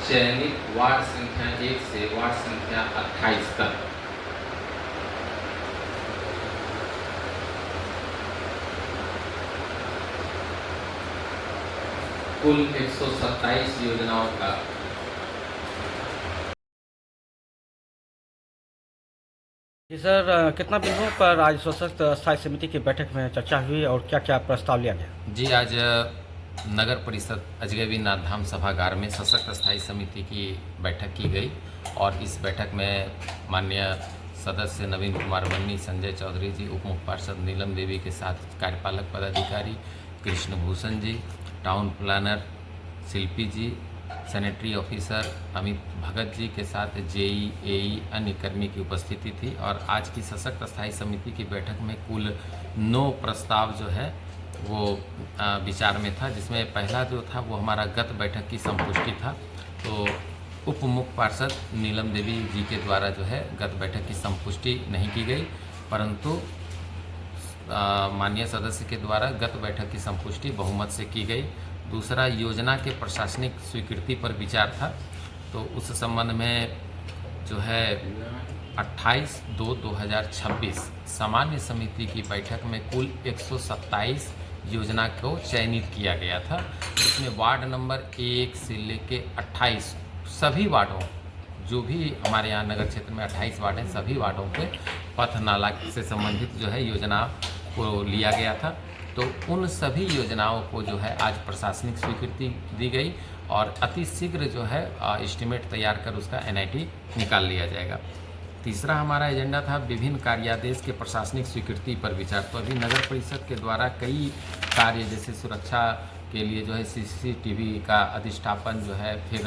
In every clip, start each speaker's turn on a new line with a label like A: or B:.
A: चयनित वार्ड संख्या 1 से वार्ड संख्या 28 तक कुल 127 योजनाओं का
B: जी सर, कितना बिंदुओं पर आज सशक्त स्थायी समिति की बैठक में चर्चा हुई और क्या क्या प्रस्ताव लिया गया?
C: जी, आज नगर परिषद अजगैबी नाथ धाम सभागार में सशक्त स्थायी समिति की बैठक की गई और इस बैठक में माननीय सदस्य नवीन कुमार बन्नी, संजय चौधरी जी, उप मुख्य पार्षद नीलम देवी के साथ कार्यपालक पदाधिकारी कृष्ण भूषण जी, टाउन प्लानर शिल्पी जी, सैनिटरी ऑफिसर अमित भगत जी के साथ जेई, एई अन्य कर्मी की उपस्थिति थी। और आज की सशक्त स्थायी समिति की बैठक में कुल 9 प्रस्ताव जो है वो विचार में था, जिसमें पहला जो था वो हमारा गत बैठक की संपुष्टि था। तो उप मुख्य पार्षद नीलम देवी जी के द्वारा जो है गत बैठक की संपुष्टि नहीं की गई, परंतु माननीय सदस्य के द्वारा गत बैठक की संपुष्टि बहुमत से की गई। दूसरा योजना के प्रशासनिक स्वीकृति पर विचार था, तो उस संबंध में जो है 28/2/2026 सामान्य समिति की बैठक में कुल 127 योजना को चयनित किया गया था। इसमें वार्ड नंबर 1 से लेके 28 सभी वार्डों, जो भी हमारे यहाँ नगर क्षेत्र में 28 वार्ड हैं, सभी वार्डों पे पथ नाला से संबंधित जो है योजना को लिया गया था। तो उन सभी योजनाओं को जो है आज प्रशासनिक स्वीकृति दी गई और अति शीघ्र जो है एस्टिमेट तैयार कर उसका एनआईटी निकाल लिया जाएगा। तीसरा हमारा एजेंडा था विभिन्न कार्यादेश के प्रशासनिक स्वीकृति पर विचार। तो अभी नगर परिषद के द्वारा कई कार्य, जैसे सुरक्षा के लिए जो है सीसीटीवी का अधिष्ठापन जो है, फिर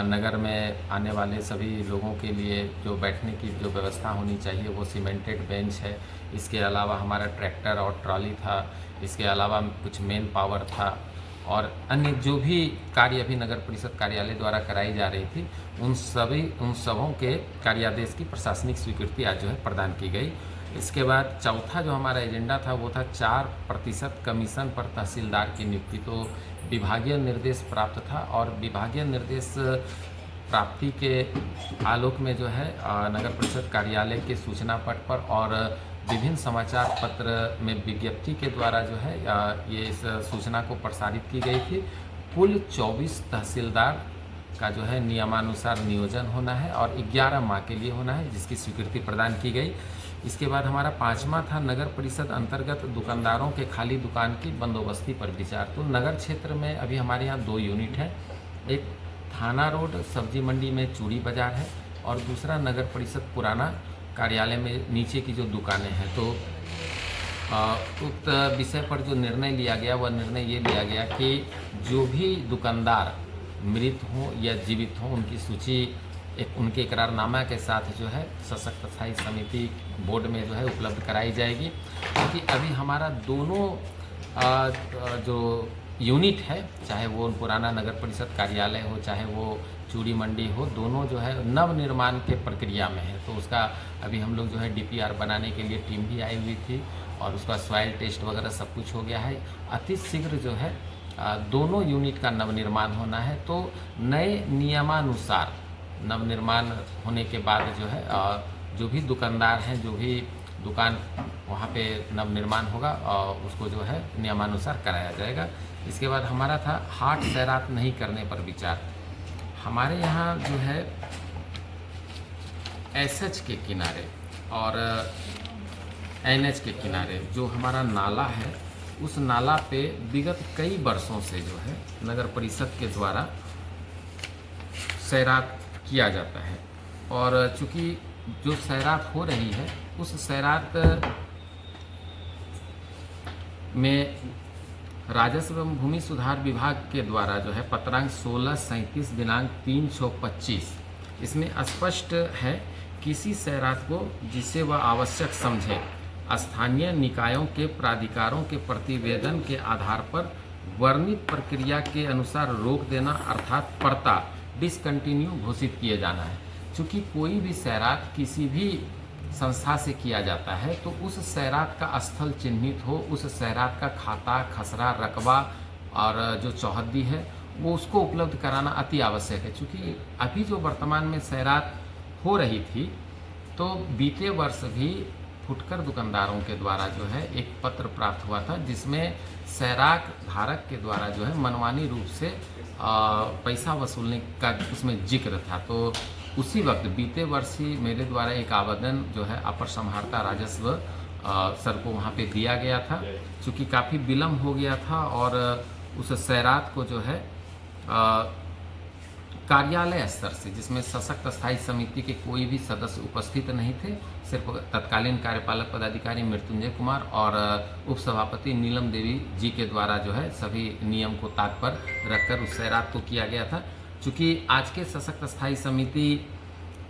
C: नगर में आने वाले सभी लोगों के लिए जो बैठने की जो व्यवस्था होनी चाहिए वो सीमेंटेड बेंच है। इसके अलावा हमारा ट्रैक्टर और ट्रॉली था, इसके अलावा कुछ मेन पावर था और अन्य जो भी कार्य अभी नगर परिषद कार्यालय द्वारा कराई जा रही थी, उन सबों के कार्यादेश की प्रशासनिक स्वीकृति आज जो है प्रदान की गई। इसके बाद चौथा जो हमारा एजेंडा था वो था 4% कमीशन पर तहसीलदार की नियुक्ति। तो विभागीय निर्देश प्राप्त था और विभागीय निर्देश प्राप्ति के आलोक में जो है नगर परिषद कार्यालय के सूचना पट पर और विभिन्न समाचार पत्र में विज्ञप्ति के द्वारा जो है ये इस सूचना को प्रसारित की गई थी। कुल 24 तहसीलदार का जो है नियमानुसार नियोजन होना है और 11 माह के लिए होना है, जिसकी स्वीकृति प्रदान की गई। इसके बाद हमारा 5वां था नगर परिषद अंतर्गत दुकानदारों के खाली दुकान की बंदोबस्ती पर विचार। तो नगर क्षेत्र में अभी हमारे यहाँ 2 यूनिट है, एक थाना रोड सब्जी मंडी में चूड़ी बाजार है और दूसरा नगर परिषद पुराना कार्यालय में नीचे की जो दुकानें हैं। तो उक्त विषय पर जो निर्णय लिया गया वह निर्णय ये लिया गया कि जो भी दुकानदार मृत हों या जीवित हों उनकी सूची एक उनके इकरारनामा के साथ जो है सशक्त स्थायी समिति बोर्ड में जो है उपलब्ध कराई जाएगी। क्योंकि अभी हमारा दोनों जो यूनिट है, चाहे वो पुराना नगर परिषद कार्यालय हो चाहे वो चूड़ी मंडी हो, दोनों जो है नव निर्माण के प्रक्रिया में है। तो उसका अभी हम लोग जो है डीपीआर बनाने के लिए टीम भी आई हुई थी और उसका सॉइल टेस्ट वगैरह सब कुछ हो गया है। अति शीघ्र जो है दोनों यूनिट का नवनिर्माण होना है। तो नए नियमानुसार नवनिर्माण होने के बाद जो है जो भी दुकानदार हैं, जो भी दुकान वहाँ पे नवनिर्माण होगा और उसको जो है नियमानुसार कराया जाएगा। इसके बाद हमारा था हाट सैरात नहीं करने पर विचार। हमारे यहाँ जो है एसएच के किनारे और एनएच के किनारे जो हमारा नाला है, उस नाला पे विगत कई वर्षों से जो है नगर परिषद के द्वारा सैरात किया जाता है और चूँकि जो सैरात हो रही है उस सैरात में राजस्व एवं भूमि सुधार विभाग के द्वारा जो है पत्रांक 1637 दिनांक 3/6/25 इसमें स्पष्ट है, किसी सैरात को जिसे वह आवश्यक समझे स्थानीय निकायों के प्राधिकारों के प्रतिवेदन के आधार पर वर्णित प्रक्रिया के अनुसार रोक देना अर्थात पर्ता डिसकंटिन्यू घोषित किए जाना है। चूँकि कोई भी सैरात किसी भी संस्था से किया जाता है तो उस सैरात का स्थल चिन्हित हो, उस सैरात का खाता खसरा रकबा और जो चौहद्दी है वो उसको उपलब्ध कराना अति आवश्यक है। चूँकि अभी जो वर्तमान में सैरात हो रही थी, तो बीते वर्ष भी फुटकर दुकानदारों के द्वारा जो है एक पत्र प्राप्त हुआ था, जिसमें सैरात धारक के द्वारा जो है मनमानी रूप से पैसा वसूलने का उसमें जिक्र था। तो उसी वक्त बीते वर्ष ही मेरे द्वारा एक आवेदन जो है अपर समाहर्ता राजस्व सर को वहाँ पे दिया गया था। चूँकि काफ़ी विलम्ब हो गया था और उस सैरात को जो है कार्यालय स्तर से, जिसमें सशक्त स्थायी समिति के कोई भी सदस्य उपस्थित नहीं थे, सिर्फ तत्कालीन कार्यपालक पदाधिकारी मृत्युंजय कुमार और उप सभापति नीलम देवी जी के द्वारा जो है सभी नियम को ताक पर रखकर उस सैरात को किया गया था। चूँकि आज के सशक्त स्थायी समिति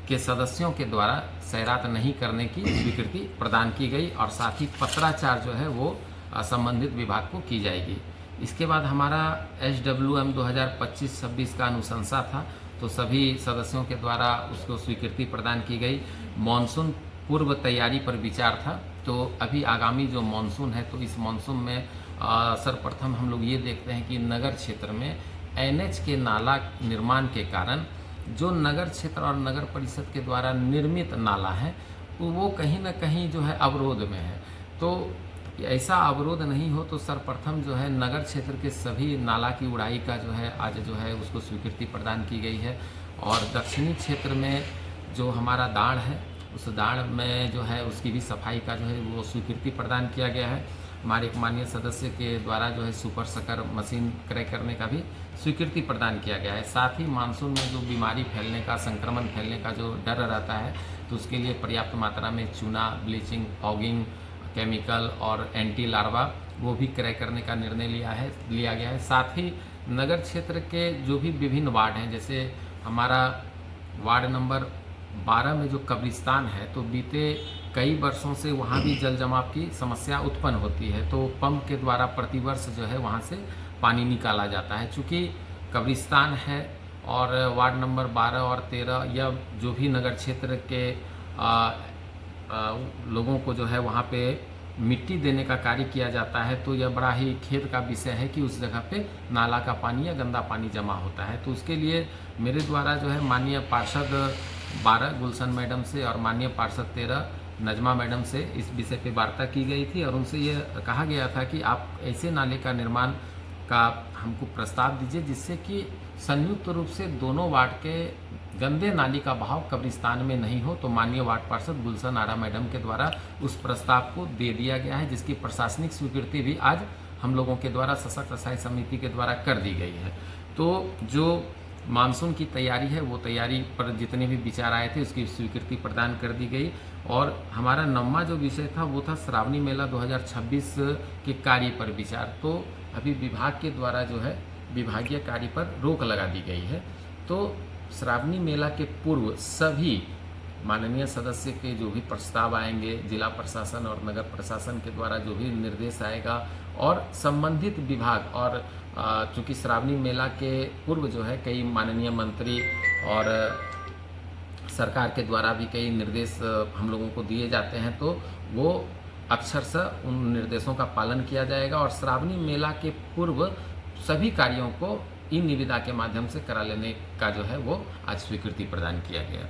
C: के सदस्यों के द्वारा सैरात नहीं करने की स्वीकृति प्रदान की गई और साथ ही पत्राचार जो है वो संबंधित विभाग को की जाएगी। इसके बाद हमारा SWM 2025-26 का अनुशंसा था, तो सभी सदस्यों के द्वारा उसको स्वीकृति प्रदान की गई। मॉनसून पूर्व तैयारी पर विचार था, तो अभी आगामी जो मॉनसून है, तो इस मॉनसून में सर्वप्रथम हम लोग ये देखते हैं कि नगर क्षेत्र में NH के नाला निर्माण के कारण जो नगर क्षेत्र और नगर परिषद के द्वारा निर्मित नाला है, तो वो कहीं ना कहीं जो है अवरोध में है। तो ऐसा अवरोध नहीं हो, तो सर्वप्रथम जो है नगर क्षेत्र के सभी नाला की उड़ाई का जो है आज जो है उसको स्वीकृति प्रदान की गई है। और दक्षिणी क्षेत्र में जो हमारा दाढ़ है, उस दाढ़ में जो है उसकी भी सफाई का जो है वो स्वीकृति प्रदान किया गया है। हमारे एक माननीय सदस्य के द्वारा जो है सुपर शकर मशीन क्रय करने का भी स्वीकृति प्रदान किया गया है। साथ ही मानसून में जो बीमारी फैलने का, संक्रमण फैलने का जो डर रहता है, तो उसके लिए पर्याप्त मात्रा में चूना, ब्लीचिंग, फॉगिंग केमिकल और एंटी लार्वा वो भी क्रय करने का निर्णय लिया गया है। साथ ही नगर क्षेत्र के जो भी विभिन्न वार्ड हैं, जैसे हमारा वार्ड नंबर 12 में जो कब्रिस्तान है, तो बीते कई वर्षों से वहाँ भी जल जमाव की समस्या उत्पन्न होती है। तो पंप के द्वारा प्रतिवर्ष जो है वहाँ से पानी निकाला जाता है। चूँकि कब्रिस्तान है और वार्ड नंबर 12 और 13 या जो भी नगर क्षेत्र के लोगों को जो है वहाँ पे मिट्टी देने का कार्य किया जाता है, तो यह बड़ा ही खेद का विषय है कि उस जगह पे नाला का पानी या गंदा पानी जमा होता है। तो उसके लिए मेरे द्वारा जो है माननीय पार्षद 12 गुलशन मैडम से और माननीय पार्षद 13 नजमा मैडम से इस विषय पे वार्ता की गई थी और उनसे ये कहा गया था कि आप ऐसे नाले का निर्माण का हमको प्रस्ताव दीजिए जिससे कि संयुक्त रूप से दोनों वार्ड के गंदे नाली का बहाव कब्रिस्तान में नहीं हो। तो माननीय वार्ड पार्षद गुलशन आरा मैडम के द्वारा उस प्रस्ताव को दे दिया गया है, जिसकी प्रशासनिक स्वीकृति भी आज हम लोगों के द्वारा सशक्त स्थायी समिति के द्वारा कर दी गई है। तो जो मानसून की तैयारी है, वो तैयारी पर जितने भी विचार आए थे उसकी स्वीकृति प्रदान कर दी गई। और हमारा 9वां जो विषय था वो था श्रावणी मेला 2026 के कार्य पर विचार। तो अभी विभाग के द्वारा जो है विभागीय कार्य पर रोक लगा दी गई है। तो श्रावणी मेला के पूर्व सभी माननीय सदस्य के जो भी प्रस्ताव आएंगे, जिला प्रशासन और नगर प्रशासन के द्वारा जो भी निर्देश आएगा और संबंधित विभाग, और चूँकि श्रावणी मेला के पूर्व जो है कई माननीय मंत्री और सरकार के द्वारा भी कई निर्देश हम लोगों को दिए जाते हैं, तो वो अक्षरशः उन निर्देशों का पालन किया जाएगा और श्रावणी मेला के पूर्व सभी कार्यों को ई निविदा के माध्यम से करा लेने का जो है वो आज स्वीकृति प्रदान किया गया।